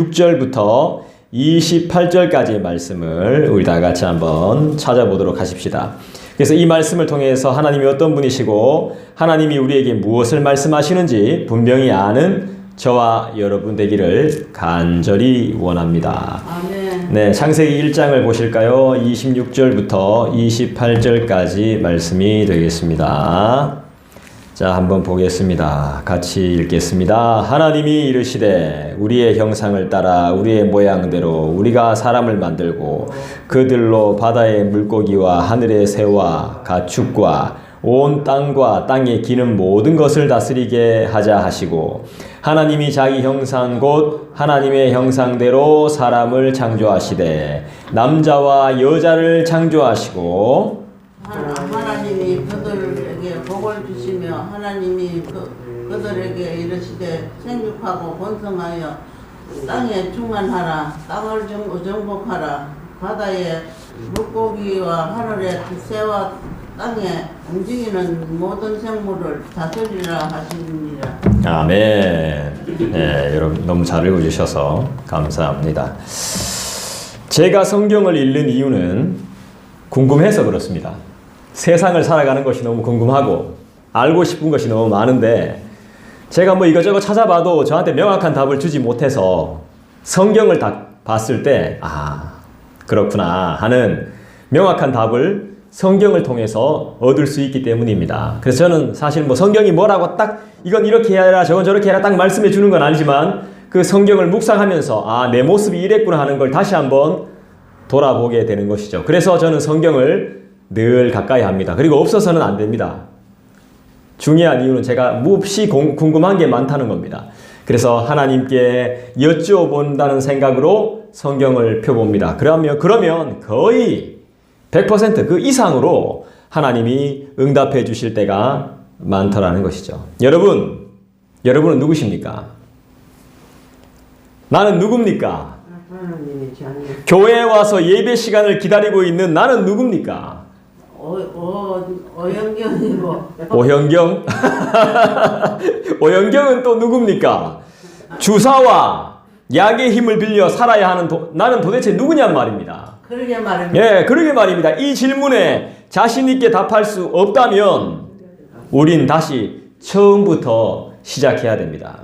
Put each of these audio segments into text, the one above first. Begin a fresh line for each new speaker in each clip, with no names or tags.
6절부터 28절까지의 말씀을 우리 다 같이 한번 찾아보도록 하십시다. 그래서 이 말씀을 통해서 하나님이 어떤 분이시고 하나님이 우리에게 무엇을 말씀하시는지 분명히 아는 저와 여러분 되기를 간절히 원합니다.
아멘.
네, 창세기 1장을 보실까요? 26절부터 28절까지 말씀이 되겠습니다. 자, 한번 보겠습니다. 같이 읽겠습니다. 하나님이 이르시되 우리의 형상을 따라 우리의 모양대로 우리가 사람을 만들고 그들로 바다의 물고기와 하늘의 새와 가축과 온 땅과 땅에 기는 모든 것을 다스리게 하자 하시고 하나님이 자기 형상 곧 하나님의 형상대로 사람을 창조하시되 남자와 여자를 창조하시고
하나님이 그들에게 복을 주시며 하나님이 그들에게 이르시되 생육하고 번성하여 땅에 충만하라. 땅을 정복하라. 바다의 물고기와 하늘의 새와 땅에 움직이는 모든 생물을 다스리라 하시니라.
아멘. 네, 여러분 너무 잘 읽어주셔서 감사합니다. 제가 성경을 읽는 이유는 궁금해서 그렇습니다. 세상을 살아가는 것이 너무 궁금하고 알고 싶은 것이 너무 많은데 제가 뭐 이것저것 찾아봐도 저한테 명확한 답을 주지 못해서 성경을 다 봤을 때 그렇구나 하는 명확한 답을 성경을 통해서 얻을 수 있기 때문입니다. 그래서 저는 사실 뭐 성경이 뭐라고 딱 이건 이렇게 해라 저건 저렇게 해라 딱 말씀해 주는 건 아니지만 그 성경을 묵상하면서 내 모습이 이랬구나 하는 걸 다시 한번 돌아보게 되는 것이죠. 그래서 저는 성경을 늘 가까이 합니다. 그리고 없어서는 안 됩니다. 중요한 이유는 제가 몹시 궁금한 게 많다는 겁니다. 그래서 하나님께 여쭤본다는 생각으로 성경을 펴봅니다. 그러면 거의 100% 그 이상으로 하나님이 응답해 주실 때가 많더라는 것이죠. 여러분은 누구십니까? 나는 누굽니까? 교회에 와서 예배 시간을 기다리고 있는 나는 누굽니까?
오현경이고.
오현경? 오현경은 또 누굽니까? 주사와 약의 힘을 빌려 살아야 하는 나는 도대체 누구냔 말입니다.
그러게 말입니다.
예, 그러게 말입니다. 이 질문에 자신 있게 답할 수 없다면 우린 다시 처음부터 시작해야 됩니다.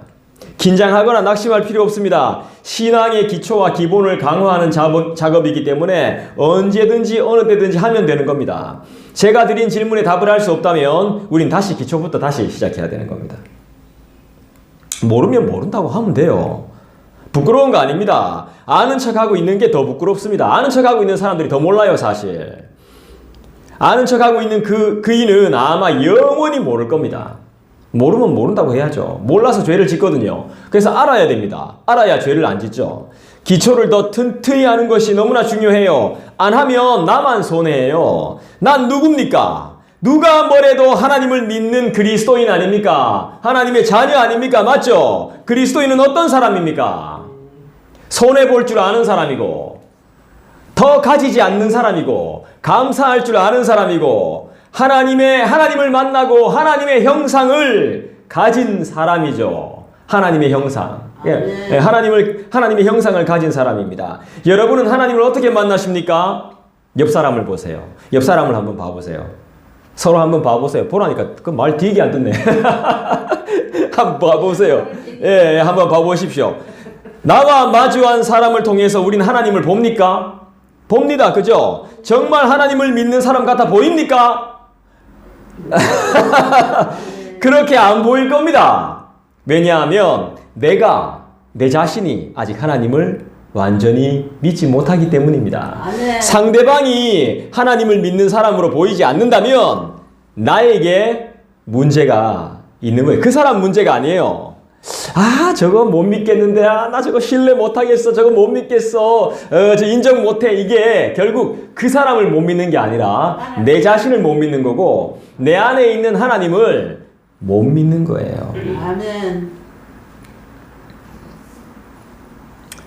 긴장하거나 낙심할 필요 없습니다. 신앙의 기초와 기본을 강화하는 작업이기 때문에 언제든지 어느 때든지 하면 되는 겁니다. 제가 드린 질문에 답을 할 수 없다면 우린 다시 기초부터 다시 시작해야 되는 겁니다. 모르면 모른다고 하면 돼요. 부끄러운 거 아닙니다. 아는 척하고 있는 게 더 부끄럽습니다. 아는 척하고 있는 사람들이 더 몰라요, 사실. 아는 척하고 있는 그이는 아마 영원히 모를 겁니다. 모르면 모른다고 해야죠. 몰라서 죄를 짓거든요. 그래서 알아야 됩니다. 알아야 죄를 안 짓죠. 기초를 더 튼튼히 하는 것이 너무나 중요해요. 안 하면 나만 손해예요. 난 누굽니까? 누가 뭐래도 하나님을 믿는 그리스도인 아닙니까? 하나님의 자녀 아닙니까? 맞죠? 그리스도인은 어떤 사람입니까? 손해볼 줄 아는 사람이고 더 가지지 않는 사람이고 감사할 줄 아는 사람이고 하나님을 만나고 하나님의 형상을 가진 사람이죠. 하나님의 형상. 예, 하나님의 형상을 가진 사람입니다. 여러분은 하나님을 어떻게 만나십니까? 옆 사람을 보세요. 옆 사람을 한번 봐보세요. 서로 한번 봐보세요. 보라니까 그 말 되게 안 듣네. 한번 봐보세요. 예, 한번 봐보십시오. 나와 마주한 사람을 통해서 우린 하나님을 봅니까? 봅니다. 그죠? 정말 하나님을 믿는 사람 같아 보입니까? 그렇게 안 보일 겁니다. 왜냐하면 내 자신이 아직 하나님을 완전히 믿지 못하기 때문입니다. 상대방이 하나님을 믿는 사람으로 보이지 않는다면 나에게 문제가 있는 거예요. 그 사람 문제가 아니에요. 저거 못 믿겠는데, 나 저거 신뢰 못하겠어, 저거 못 믿겠어, 저 인정 못해. 이게 결국 그 사람을 못 믿는 게 아니라 내 자신을 못 믿는 거고 내 안에 있는 하나님을 못 믿는 거예요.
아멘.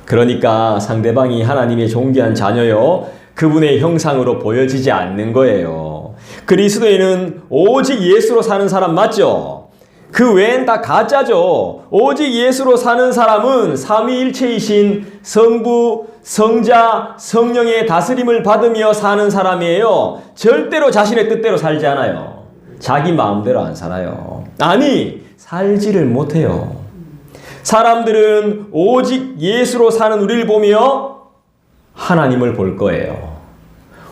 그러니까 상대방이 하나님의 존귀한 자녀요 그분의 형상으로 보여지지 않는 거예요. 그리스도인은 오직 예수로 사는 사람 맞죠? 그 외엔 다 가짜죠. 오직 예수로 사는 사람은 삼위일체이신 성부, 성자, 성령의 다스림을 받으며 사는 사람이에요. 절대로 자신의 뜻대로 살지 않아요. 자기 마음대로 안 살아요. 아니, 살지를 못해요. 사람들은 오직 예수로 사는 우리를 보며 하나님을 볼 거예요.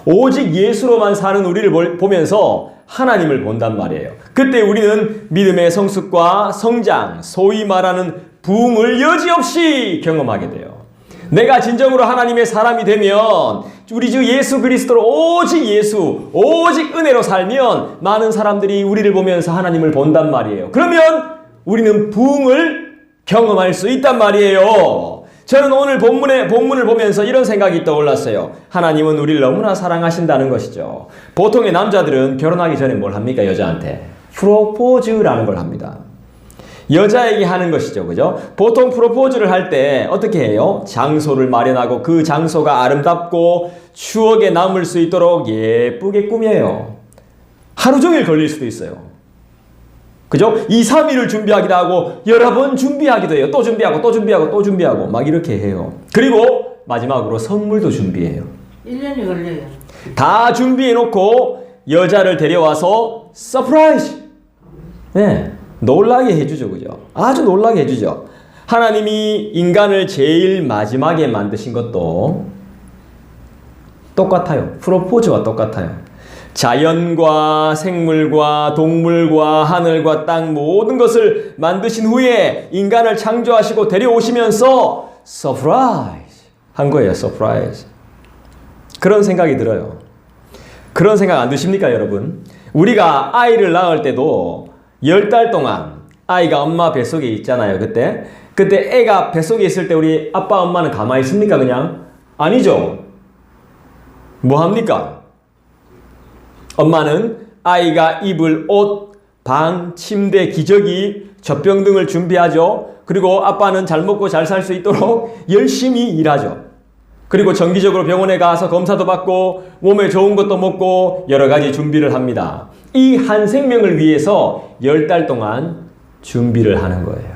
오직 예수로만 사는 우리를 보면서 하나님을 본단 말이에요. 그때 우리는 믿음의 성숙과 성장, 소위 말하는 부흥을 여지없이 경험하게 돼요. 내가 진정으로 하나님의 사람이 되면 우리 주 예수 그리스도로 오직 예수, 오직 은혜로 살면 많은 사람들이 우리를 보면서 하나님을 본단 말이에요. 그러면 우리는 부흥을 경험할 수 있단 말이에요. 저는 오늘 본문을 보면서 이런 생각이 떠올랐어요. 하나님은 우리를 너무나 사랑하신다는 것이죠. 보통의 남자들은 결혼하기 전에 뭘 합니까? 여자한테 프로포즈라는 걸 합니다. 여자에게 하는 것이죠. 그죠? 보통 프로포즈를 할 때 어떻게 해요? 장소를 마련하고 그 장소가 아름답고 추억에 남을 수 있도록 예쁘게 꾸며요. 하루 종일 걸릴 수도 있어요. 그죠? 2, 3일을 준비하기도 하고 여러 번 준비하기도 해요. 또 준비하고 또 준비하고 또 준비하고 막 이렇게 해요. 그리고 마지막으로 선물도 준비해요.
1년이 걸려요.
다 준비해놓고 여자를 데려와서 서프라이즈! 네, 놀라게 해주죠. 그죠? 아주 놀라게 해주죠. 하나님이 인간을 제일 마지막에 만드신 것도 똑같아요. 프로포즈와 똑같아요. 자연과 생물과 동물과 하늘과 땅 모든 것을 만드신 후에 인간을 창조하시고 데려오시면서 서프라이즈 한 거예요. 서프라이즈. 그런 생각이 들어요. 그런 생각 안 드십니까, 여러분? 우리가 아이를 낳을 때도 10달 동안 아이가 엄마 뱃속에 있잖아요. 그때 애가 뱃속에 있을 때 우리 아빠 엄마는 가만히 있습니까? 그냥? 아니죠. 뭐 합니까? 엄마는 아이가 입을 옷, 방, 침대, 기저귀, 젖병 등을 준비하죠. 그리고 아빠는 잘 먹고 잘 살 수 있도록 열심히 일하죠. 그리고 정기적으로 병원에 가서 검사도 받고 몸에 좋은 것도 먹고 여러 가지 준비를 합니다. 이 한 생명을 위해서 10달 동안 준비를 하는 거예요.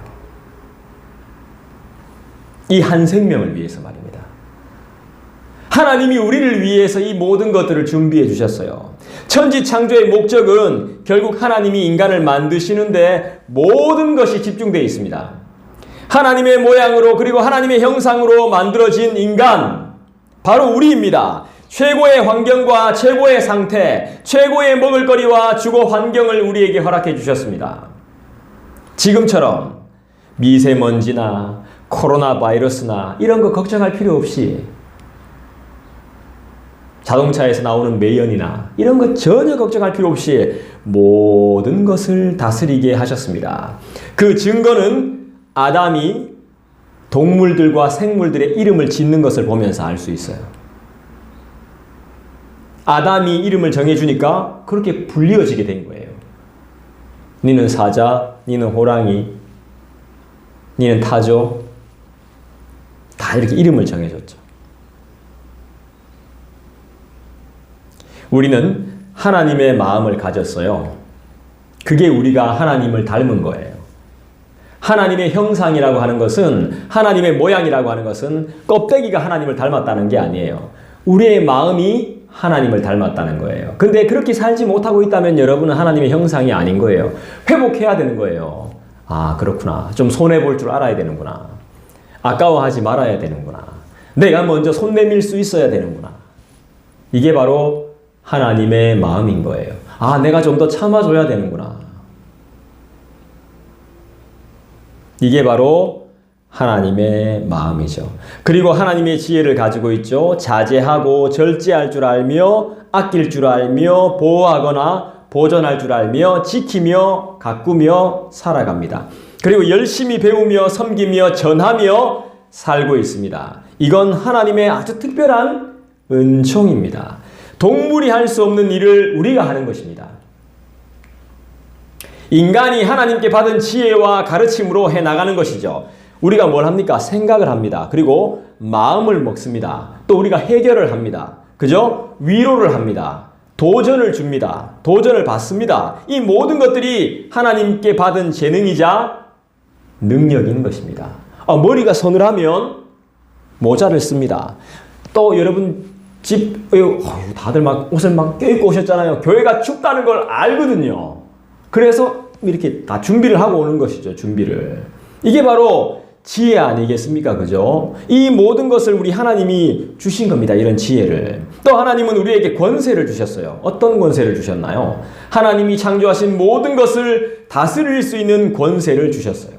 이 한 생명을 위해서 말입니다. 하나님이 우리를 위해서 이 모든 것들을 준비해 주셨어요. 천지 창조의 목적은 결국 하나님이 인간을 만드시는데 모든 것이 집중되어 있습니다. 하나님의 모양으로 그리고 하나님의 형상으로 만들어진 인간, 바로 우리입니다. 최고의 환경과 최고의 상태, 최고의 먹을거리와 주거 환경을 우리에게 허락해 주셨습니다. 지금처럼 미세먼지나 코로나 바이러스나 이런 거 걱정할 필요 없이 자동차에서 나오는 매연이나 이런 것 전혀 걱정할 필요 없이 모든 것을 다스리게 하셨습니다. 그 증거는 아담이 동물들과 생물들의 이름을 짓는 것을 보면서 알 수 있어요. 아담이 이름을 정해주니까 그렇게 불리어지게 된 거예요. 니는 사자, 니는 호랑이, 니는 타조. 다 이렇게 이름을 정해줬죠. 우리는 하나님의 마음을 가졌어요. 그게 우리가 하나님을 닮은 거예요. 하나님의 형상이라고 하는 것은, 하나님의 모양이라고 하는 것은 껍데기가 하나님을 닮았다는 게 아니에요. 우리의 마음이 하나님을 닮았다는 거예요. 근데 그렇게 살지 못하고 있다면 여러분은 하나님의 형상이 아닌 거예요. 회복해야 되는 거예요. 아, 그렇구나. 좀 손해볼 줄 알아야 되는구나. 아까워하지 말아야 되는구나. 내가 먼저 손 내밀 수 있어야 되는구나. 이게 바로 하나님의 마음인 거예요. 아, 내가 좀 더 참아줘야 되는구나. 이게 바로 하나님의 마음이죠. 그리고 하나님의 지혜를 가지고 있죠. 자제하고 절제할 줄 알며 아낄 줄 알며 보호하거나 보존할 줄 알며 지키며 가꾸며 살아갑니다. 그리고 열심히 배우며 섬기며 전하며 살고 있습니다. 이건 하나님의 아주 특별한 은총입니다. 동물이 할 수 없는 일을 우리가 하는 것입니다. 인간이 하나님께 받은 지혜와 가르침으로 해나가는 것이죠. 우리가 뭘 합니까? 생각을 합니다. 그리고 마음을 먹습니다. 또 우리가 해결을 합니다. 그죠? 위로를 합니다. 도전을 줍니다. 도전을 받습니다. 이 모든 것들이 하나님께 받은 재능이자 능력인 것입니다. 머리가 서늘하면 모자를 씁니다. 또 여러분 다들 막 옷을 막 껴입고 오셨잖아요. 교회가 춥다는 걸 알거든요. 그래서 이렇게 다 준비를 하고 오는 것이죠. 준비를. 이게 바로 지혜 아니겠습니까? 그죠? 이 모든 것을 우리 하나님이 주신 겁니다. 이런 지혜를. 또 하나님은 우리에게 권세를 주셨어요. 어떤 권세를 주셨나요? 하나님이 창조하신 모든 것을 다스릴 수 있는 권세를 주셨어요.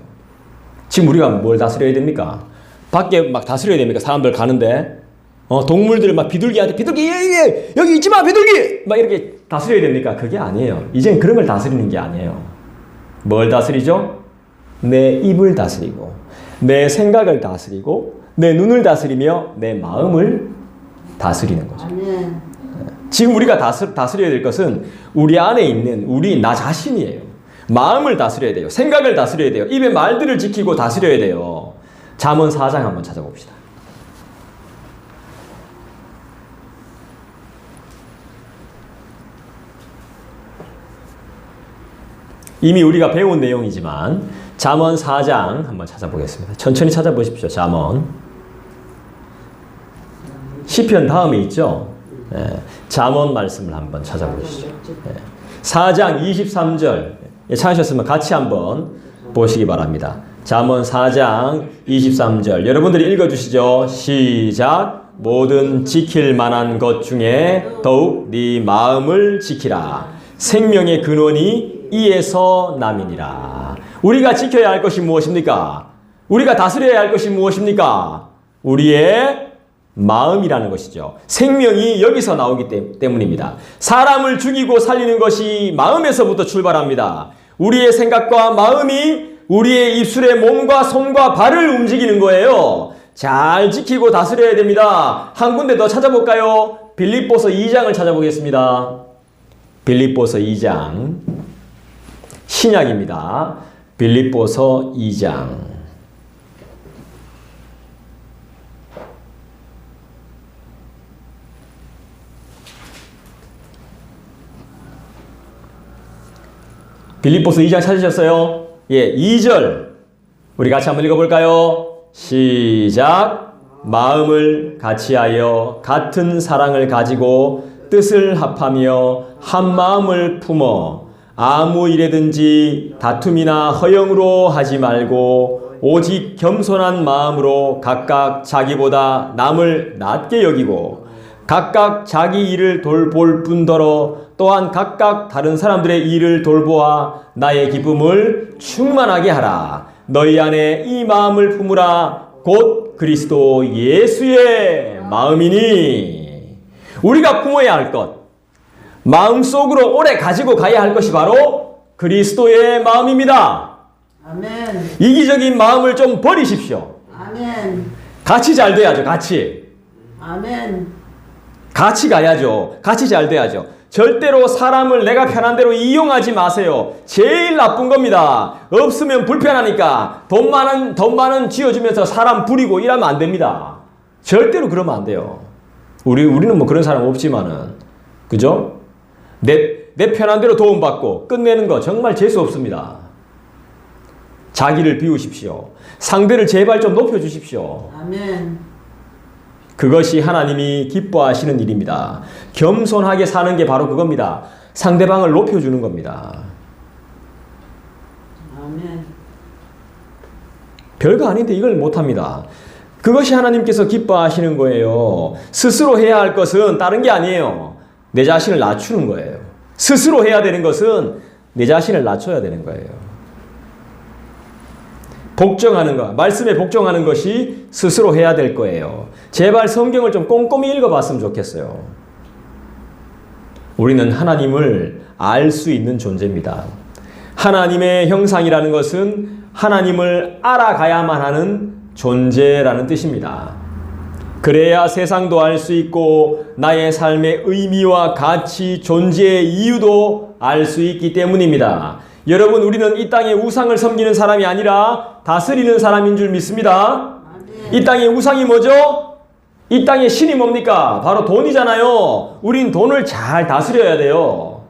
지금 우리가 뭘 다스려야 됩니까? 밖에 막 다스려야 됩니까? 사람들 가는데 동물들 막 비둘기한테 비둘기 여기 있지 마 비둘기 막 이렇게 다스려야 됩니까? 그게 아니에요. 이젠 그런 걸 다스리는 게 아니에요. 뭘 다스리죠? 내 입을 다스리고 내 생각을 다스리고 내 눈을 다스리며 내 마음을 다스리는 거죠.
아멘.
지금 우리가 다스려야 될 것은 우리 안에 있는 나 자신이에요. 마음을 다스려야 돼요. 생각을 다스려야 돼요. 입의 말들을 지키고 다스려야 돼요. 잠언 4장 한번 찾아봅시다. 이미 우리가 배운 내용이지만 잠언 4장 한번 찾아보겠습니다. 천천히 찾아보십시오. 잠언. 시편 다음에 있죠. 잠언 말씀을 한번 찾아보시죠. 4장 23절 찾으셨으면 같이 한번 보시기 바랍니다. 잠언 4장 23절 여러분들이 읽어주시죠. 시작. 모든 지킬 만한 것 중에 더욱 네 마음을 지키라. 생명의 근원이 이에서 남이니라. 우리가 지켜야 할 것이 무엇입니까? 우리가 다스려야 할 것이 무엇입니까? 우리의 마음이라는 것이죠. 생명이 여기서 나오기 때문입니다. 사람을 죽이고 살리는 것이 마음에서부터 출발합니다. 우리의 생각과 마음이 우리의 입술에 몸과 손과 발을 움직이는 거예요. 잘 지키고 다스려야 됩니다. 한 군데 더 찾아볼까요? 빌립보서 2장을 찾아보겠습니다. 빌립보서 2장 신약입니다. 빌립보서 2장 빌립보서 2장 찾으셨어요? 예, 2절 우리 같이 한번 읽어볼까요? 시작. 마음을 같이하여 같은 사랑을 가지고 뜻을 합하며 한 마음을 품어 아무 일에든지 다툼이나 허영으로 하지 말고 오직 겸손한 마음으로 각각 자기보다 남을 낮게 여기고 각각 자기 일을 돌볼 뿐더러 또한 각각 다른 사람들의 일을 돌보아 나의 기쁨을 충만하게 하라. 너희 안에 이 마음을 품으라. 곧 그리스도 예수의 마음이니. 우리가 품어야 할 것, 마음속으로 오래 가지고 가야 할 것이 바로 그리스도의 마음입니다.
아멘.
이기적인 마음을 좀 버리십시오.
아멘.
같이 잘 돼야죠. 같이 가야죠. 같이 잘 돼야죠. 절대로 사람을 내가 편한 대로 이용하지 마세요. 제일 나쁜 겁니다. 없으면 불편하니까 돈 많은 쥐어주면서 사람 부리고 이러면 안 됩니다. 절대로 그러면 안 돼요. 우리는 뭐 그런 사람 없지만은, 그죠? 내 편한 대로 도움받고 끝내는 거 정말 재수 없습니다. 자기를 비우십시오. 상대를 제발 좀 높여주십시오.
아멘.
그것이 하나님이 기뻐하시는 일입니다. 겸손하게 사는 게 바로 그겁니다. 상대방을 높여주는 겁니다.
아멘.
별거 아닌데 이걸 못합니다. 그것이 하나님께서 기뻐하시는 거예요. 스스로 해야 할 것은 다른 게 아니에요. 내 자신을 낮추는 거예요. 스스로 해야 되는 것은 내 자신을 낮춰야 되는 거예요. 복종하는 것, 말씀에 복종하는 것이 스스로 해야 될 거예요. 제발 성경을 좀 꼼꼼히 읽어봤으면 좋겠어요. 우리는 하나님을 알 수 있는 존재입니다. 하나님의 형상이라는 것은 하나님을 알아가야만 하는 존재라는 뜻입니다. 그래야 세상도 알 수 있고 나의 삶의 의미와 가치, 존재의 이유도 알 수 있기 때문입니다. 여러분, 우리는 이 땅에 우상을 섬기는 사람이 아니라 다스리는 사람인 줄 믿습니다. 이 땅의 우상이 뭐죠? 이 땅의 신이 뭡니까? 바로 돈이잖아요. 우린 돈을 잘 다스려야 돼요.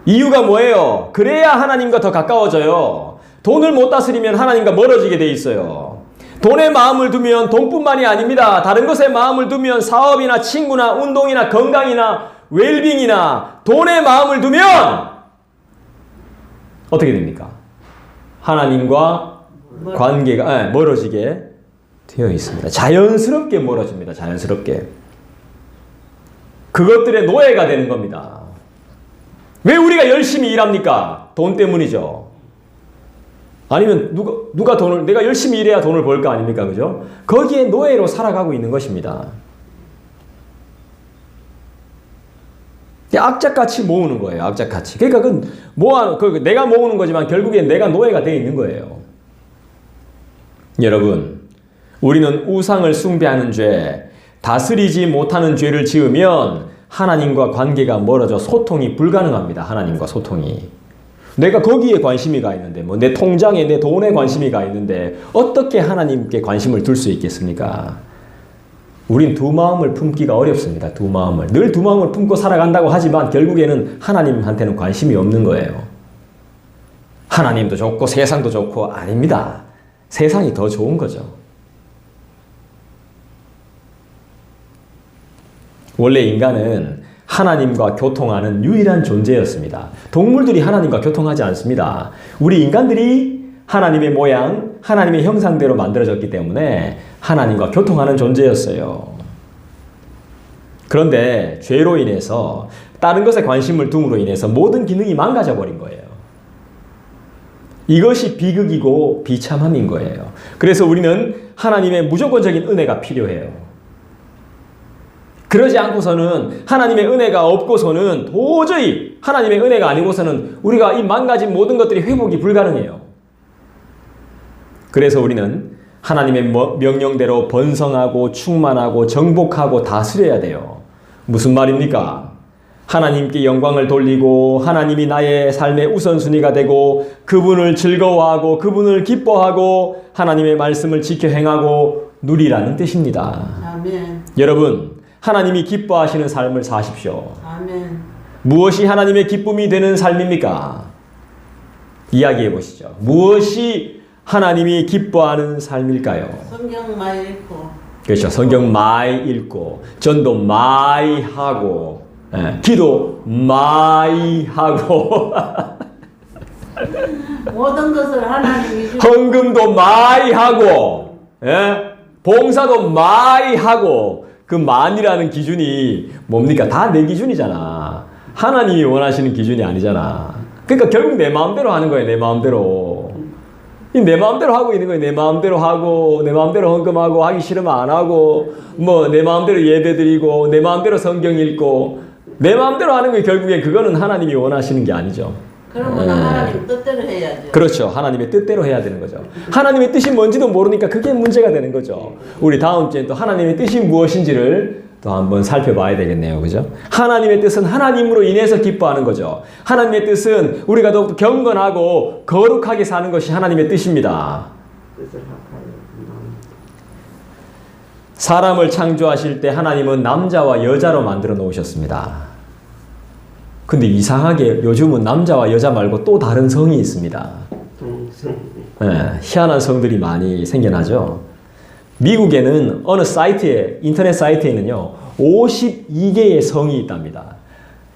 이유가 뭐예요? 그래야 하나님과 더 가까워져요. 돈을 못 다스리면 하나님과 멀어지게 돼 있어요. 돈에 마음을 두면 돈뿐만이 아닙니다. 다른 것에 마음을 두면 사업이나 친구나 운동이나 건강이나 웰빙이나 돈에 마음을 두면 어떻게 됩니까? 하나님과 관계가 멀어지게 되어 있습니다. 자연스럽게 멀어집니다. 자연스럽게. 그것들의 노예가 되는 겁니다. 왜 우리가 열심히 일합니까? 돈 때문이죠. 아니면 누가 돈을, 내가 열심히 일해야 돈을 벌 거 아닙니까? 그죠? 거기에 노예로 살아가고 있는 것입니다. 악착같이 모으는 거예요. 악착같이. 그러니까 내가 모으는 거지만 결국엔 내가 노예가 되어 있는 거예요. 여러분, 우리는 우상을 숭배하는 죄, 다스리지 못하는 죄를 지으면 하나님과 관계가 멀어져 소통이 불가능합니다. 하나님과 소통이. 내가 거기에 관심이 가 있는데, 내 통장에 내 돈에 관심이 가 있는데 어떻게 하나님께 관심을 둘 수 있겠습니까? 우린 두 마음을 품기가 어렵습니다. 두 마음을. 늘 두 마음을 품고 살아간다고 하지만 결국에는 하나님한테는 관심이 없는 거예요. 하나님도 좋고 세상도 좋고 아닙니다. 세상이 더 좋은 거죠. 원래 인간은 하나님과 교통하는 유일한 존재였습니다. 동물들이 하나님과 교통하지 않습니다. 우리 인간들이 하나님의 모양, 하나님의 형상대로 만들어졌기 때문에 하나님과 교통하는 존재였어요. 그런데 죄로 인해서 다른 것에 관심을 둠으로 인해서 모든 기능이 망가져 버린 거예요. 이것이 비극이고 비참함인 거예요. 그래서 우리는 하나님의 무조건적인 은혜가 필요해요. 그러지 않고서는 하나님의 은혜가 없고서는 도저히 하나님의 은혜가 아니고서는 우리가 이 망가진 모든 것들이 회복이 불가능해요. 그래서 우리는 하나님의 명령대로 번성하고 충만하고 정복하고 다스려야 돼요. 무슨 말입니까? 하나님께 영광을 돌리고 하나님이 나의 삶의 우선순위가 되고 그분을 즐거워하고 그분을 기뻐하고 하나님의 말씀을 지켜 행하고 누리라는 뜻입니다.
아멘.
여러분, 하나님이 기뻐하시는 삶을 사십시오.
아멘.
무엇이 하나님의 기쁨이 되는 삶입니까? 이야기해 보시죠. 무엇이 하나님이 기뻐하는 삶일까요?
성경 많이 읽고.
그렇죠. 성경 많이 읽고, 전도 많이 하고, 기도 많이 하고,
모든 것을 하나님이 주고.
헌금도 많이 하고, 봉사도 많이 하고, 그 많이라는 기준이 뭡니까? 다 내 기준이잖아. 하나님이 원하시는 기준이 아니잖아. 그러니까 결국 내 마음대로 하는 거예요. 내 마음대로. 내 마음대로 하고 있는 거예요. 내 마음대로 하고, 내 마음대로 헌금하고, 하기 싫으면 안 하고, 내 마음대로 예배 드리고, 내 마음대로 성경 읽고, 내 마음대로 하는 게 결국엔 그거는 하나님이 원하시는 게 아니죠.
그러면 하나님 뜻대로 해야죠.
그렇죠. 하나님의 뜻대로 해야 되는 거죠. 하나님의 뜻이 뭔지도 모르니까 그게 문제가 되는 거죠. 우리 다음 주에 또 하나님의 뜻이 무엇인지를 또 한번 살펴봐야 되겠네요. 그죠? 하나님의 뜻은 하나님으로 인해서 기뻐하는 거죠. 하나님의 뜻은 우리가 더 경건하고 거룩하게 사는 것이 하나님의 뜻입니다. 사람을 창조하실 때 하나님은 남자와 여자로 만들어 놓으셨습니다. 근데 이상하게 요즘은 남자와 여자 말고 또 다른 성이 있습니다. 희한한 성들이 많이 생겨나죠. 미국에는 어느 사이트에, 인터넷 사이트에는요, 52개의 성이 있답니다.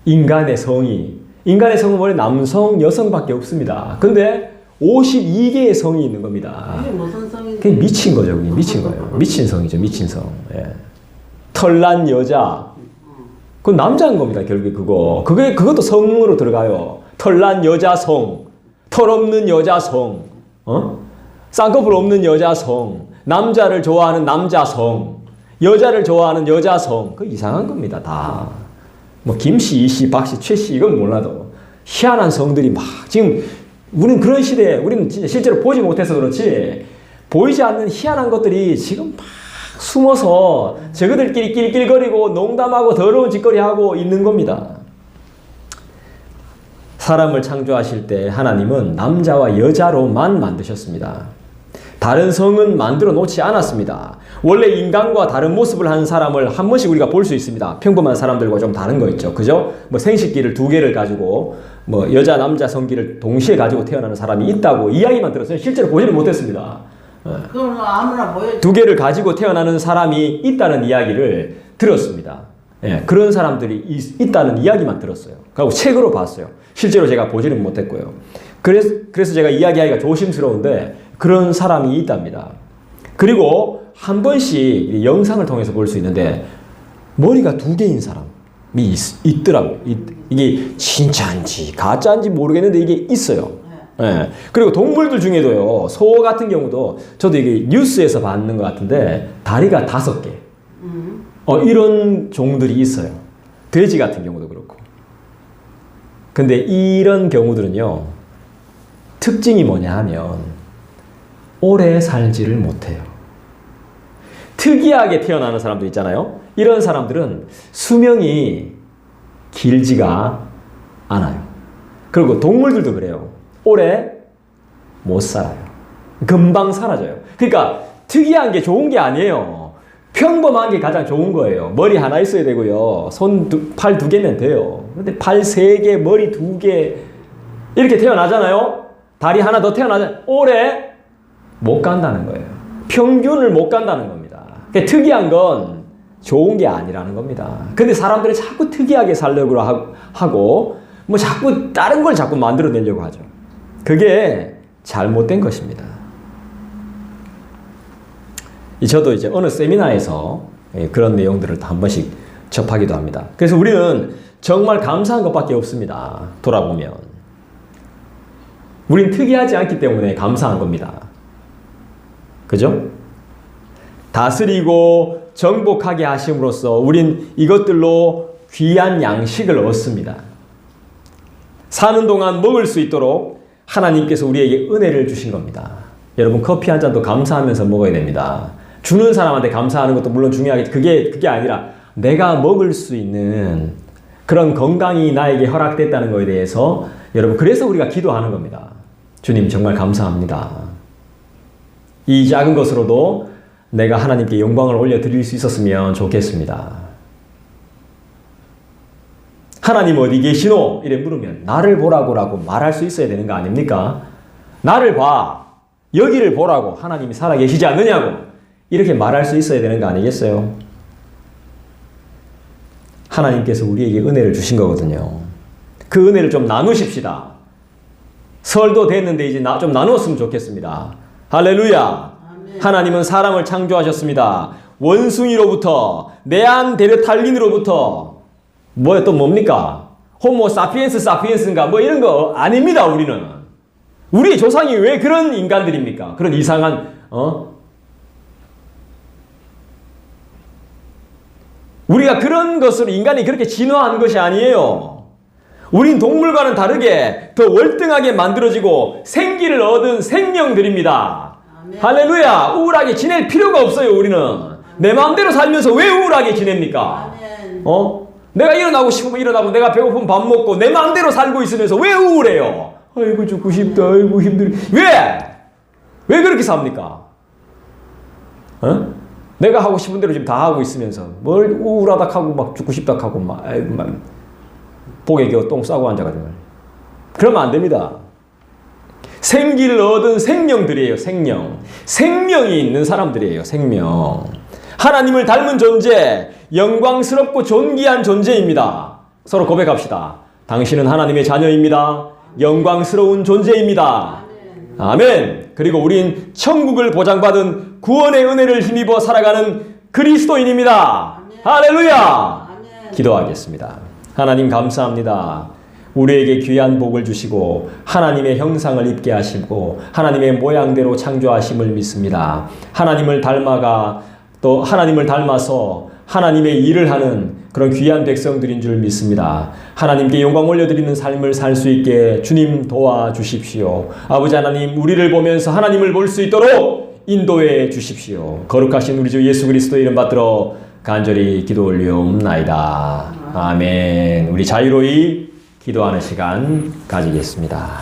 인간의 성이. 인간의 성은 원래 남성, 여성밖에 없습니다. 근데 52개의 성이 있는 겁니다.
이게 무슨 성인지?
그게 미친 거죠. 그게 미친 거예요. 미친 성이죠. 미친 성. 털난 여자. 그건 남자인 겁니다. 결국에 그거. 그것도 성으로 들어가요. 털난 여자성, 털없는 여자성, 쌍꺼풀 없는 여자성, 남자를 좋아하는 남자성, 여자를 좋아하는 여자성. 그 이상한 겁니다. 다. 김씨, 이씨, 박씨, 최씨 이건 몰라도 희한한 성들이 막 지금 우리는 그런 시대에 우리는 진짜 실제로 보지 못해서 그렇지 보이지 않는 희한한 것들이 지금 막 숨어서 저그들끼리 낄낄거리고 농담하고 더러운 짓거리하고 있는 겁니다. 사람을 창조하실 때 하나님은 남자와 여자로만 만드셨습니다. 다른 성은 만들어 놓지 않았습니다. 원래 인간과 다른 모습을 하는 사람을 한 번씩 우리가 볼 수 있습니다. 평범한 사람들과 좀 다른 거 있죠. 그죠? 뭐 생식기를 2개를 가지고 뭐 여자 남자 성기를 동시에 가지고 태어나는 사람이 있다고 이야기만 들었어요. 실제로 보지는 못했습니다.
그건 아무나 보여.
2개를 가지고 태어나는 사람이 있다는 이야기를 들었습니다. 예, 그런 사람들이 있다는 이야기만 들었어요. 그리고 책으로 봤어요. 실제로 제가 보지는 못했고요. 그래서 제가 이야기하기가 조심스러운데 그런 사람이 있답니다. 그리고 한 번씩 영상을 통해서 볼 수 있는데 머리가 2개인 사람이 있더라고요. 이게 진짜인지 가짜인지 모르겠는데 이게 있어요. 예. 그리고 동물들 중에도요, 소 같은 경우도 저도 이게 뉴스에서 봤는 것 같은데 다리가 5개. 이런 종들이 있어요. 돼지 같은 경우도 그렇고. 근데 이런 경우들은요, 특징이 뭐냐 하면 오래 살지를 못해요. 특이하게 태어나는 사람들 있잖아요. 이런 사람들은 수명이 길지가 않아요. 그리고 동물들도 그래요. 오래 못 살아요. 금방 사라져요. 그러니까 특이한 게 좋은 게 아니에요. 평범한 게 가장 좋은 거예요. 머리 하나 있어야 되고요. 팔 2개면 돼요. 근데 팔 3개, 머리 2개 이렇게 태어나잖아요. 다리 하나 더 태어나잖아요. 오래 못 간다는 거예요. 평균을 못 간다는 겁니다. 그러니까 특이한 건 좋은 게 아니라는 겁니다. 근데 사람들이 자꾸 특이하게 살려고 하고 뭐 자꾸 다른 걸 자꾸 만들어내려고 하죠. 그게 잘못된 것입니다. 저도 이제 어느 세미나에서 그런 내용들을 한 번씩 접하기도 합니다. 그래서 우리는 정말 감사한 것밖에 없습니다. 돌아보면. 우린 특이하지 않기 때문에 감사한 겁니다. 그죠? 다스리고 정복하게 하심으로써 우린 이것들로 귀한 양식을 얻습니다. 사는 동안 먹을 수 있도록 하나님께서 우리에게 은혜를 주신 겁니다. 여러분 커피 한 잔도 감사하면서 먹어야 됩니다. 주는 사람한테 감사하는 것도 물론 중요하겠지. 그게 아니라 내가 먹을 수 있는 그런 건강이 나에게 허락됐다는 것에 대해서 여러분 그래서 우리가 기도하는 겁니다. 주님 정말 감사합니다. 이 작은 것으로도 내가 하나님께 영광을 올려드릴 수 있었으면 좋겠습니다. 하나님 어디 계시노? 이래 물으면 나를 보라고라고 말할 수 있어야 되는 거 아닙니까? 나를 봐. 여기를 보라고. 하나님이 살아계시지 않느냐고. 이렇게 말할 수 있어야 되는 거 아니겠어요? 하나님께서 우리에게 은혜를 주신 거거든요. 그 은혜를 좀 나누십시다. 설도 됐는데 이제 좀 나누었으면 좋겠습니다. 할렐루야. 아멘. 하나님은 사람을 창조하셨습니다. 원숭이로부터 네안데르탈린으로부터 뭐야 또 뭡니까? 호모 사피엔스인가 뭐 이런 거 아닙니다. 우리의 조상이 왜 그런 인간들입니까? 그런 이상한 우리가 그런 것으로 인간이 그렇게 진화한 것이 아니에요. 우린 동물과는 다르게 더 월등하게 만들어지고 생기를 얻은 생명들입니다. 아멘. 할렐루야. 우울하게 지낼 필요가 없어요. 우리는 내 마음대로 살면서 왜 우울하게 지냅니까? 아멘. 내가 일어나고 싶으면 일어나고 내가 배고프면 밥 먹고 내 마음대로 살고 있으면서 왜 우울해요? 아이고 죽고 싶다. 아이고 힘들어. 왜 그렇게 삽니까? 내가 하고 싶은 대로 지금 다 하고 있으면서 뭘 우울하다 하고 막 죽고 싶다 하고 막 복에 겨워 똥 싸고 앉아가지고 그러면 안 됩니다. 생기를 얻은 생명들이에요. 생명이 있는 사람들이에요. 생명. 하나님을 닮은 존재, 영광스럽고 존귀한 존재입니다. 서로 고백합시다. 당신은 하나님의 자녀입니다. 영광스러운 존재입니다. 아멘. 그리고 우린 천국을 보장받은 구원의 은혜를 힘입어 살아가는 그리스도인입니다. 아멘. 할렐루야. 아멘. 기도하겠습니다. 하나님 감사합니다. 우리에게 귀한 복을 주시고 하나님의 형상을 입게 하시고 하나님의 모양대로 창조하심을 믿습니다. 하나님을 닮아가 또 하나님을 닮아서 하나님의 일을 하는 그런 귀한 백성들인 줄 믿습니다. 하나님께 영광 올려드리는 삶을 살 수 있게 주님 도와주십시오. 아버지 하나님 우리를 보면서 하나님을 볼 수 있도록 인도해 주십시오. 거룩하신 우리 주 예수 그리스도 이름 받들어 간절히 기도 올리옵나이다. 아멘. 우리 자유로이 기도하는 시간 가지겠습니다.